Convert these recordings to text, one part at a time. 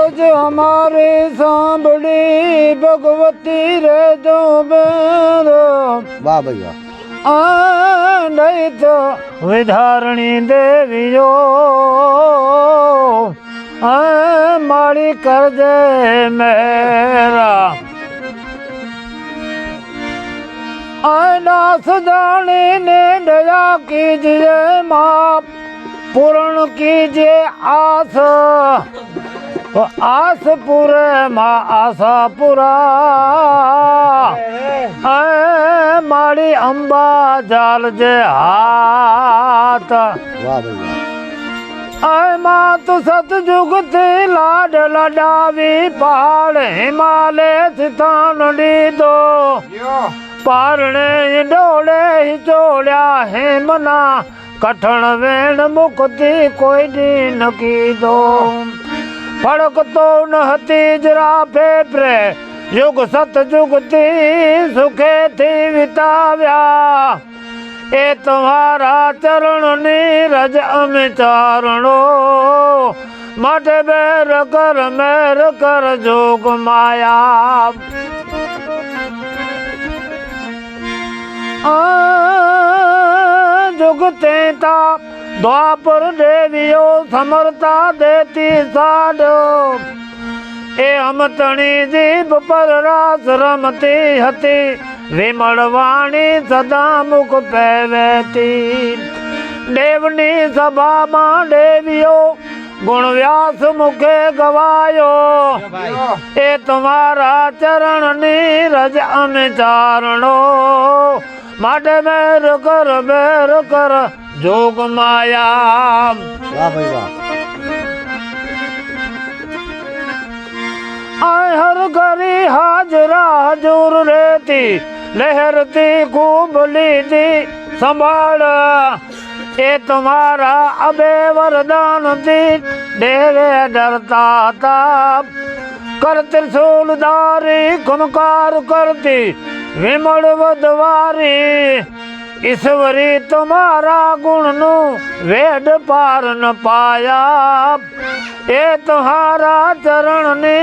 आज हमारे सांभड़ी भगवती रे जो बेरो वाह भैया नहीं तो विधारणी देवियो माड़ी कर दे मेरा नास जाने ने दया कीजिए माँ पूर्ण कीजिए आस आस पूरे माँ आशा पूरा माड़ी अंबा जाल जे हाथ वाह भैया माँ तू सतयुग थी लाड लडावी पहाड़ हिमालय स्थान डी दो पारणे डोले ही चोड़िया है मना कठण वेण मुक्ति कोई दिन की दो फड़क तो नहती जरा फेफरे युग सतयुग थी सुखे थी विताव्या ए तुम्हारा चरण नीरज अमि चारणो माटे बैर कर जोग माया जुगते ता द्वापर देवियो समरता देती साडो ए अमतणी जीभ पर रास रमती हती विमल वाणी सदा मुख पैवेती देवनी सभा मां देवियो गुण व्यास मुखे गवायो ए तुम्हारा चरण नीरज अमि चारणो माटे बैर कर जोग माया वाह भाई वाह आय हर घरी हाजरा हजूर रहती लहरती खूबली थी संभाल ए तुम्हारा अबे वरदान थी देवे डरता था कर त्रिशूलधारी खुनकार करती विमल वधवारी ईश्वरी तुम्हारा गुण नु वेद पार न पाया ए तुम्हारा चरण ने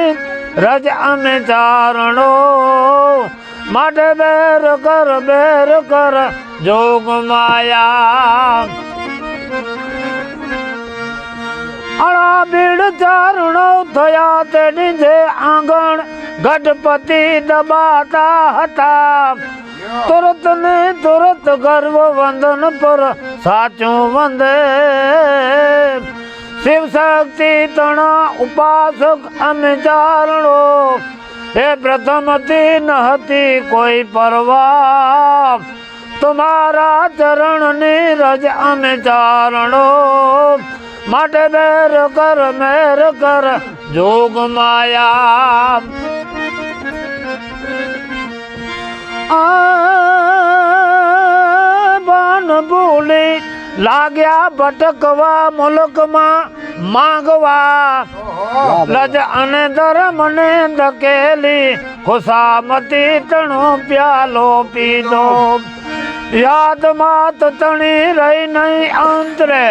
रज अमि चारणो माटे बैर कर जोग माया अड़ा बीड़ चारणो थया ते निजे आंगण गणपति दबाता हता तुरत ने तुरत गर्व वंदन पर साचू वंदे शिव शक्ति तना उपासक अमि चारणो हे प्रथम तीन हती कोई परवाह तुम्हारा चरण नीरज अमि चारणो माटे बैर कर जोग माया बान बोले लाग्या भटकवा मुल्क मांगवा लज अन धर्म ने धकेली खुशामती तणो प्यालो पी दो याद मात तणी रही नहीं अंतरे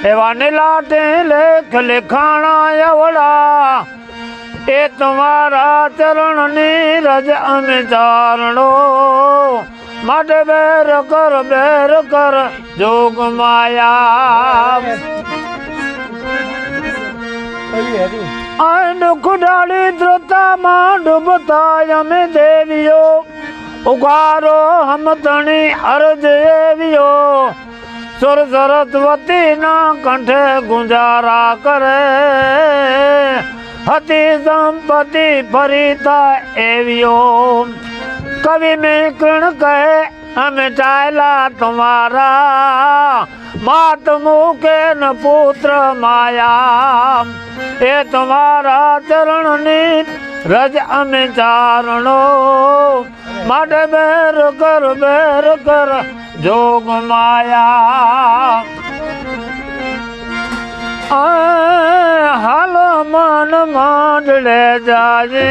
एवा नीलाटे लेख लिखाणा एवड़ा ए तुम्हारा चरण नीरज अमि चारणो माटे बैर कर जोग माया दुख डाली द्रुता मां डूबता यमे देवियो उगारो हम तणी अर्ज एवियो सुर सरस्वती ना कंठे गुंजारा करे हति संपत्ति फरीता एवियो कवि में कृण कहे हमें चाहला तुम्हारा मात मुके न पुत्र माया ये तुम्हारा चरण नी रज अमि चारणो माटे बैर कर जोग माया हालो मन मांडले जाजे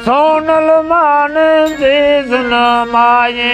सोनल मान जीस न माये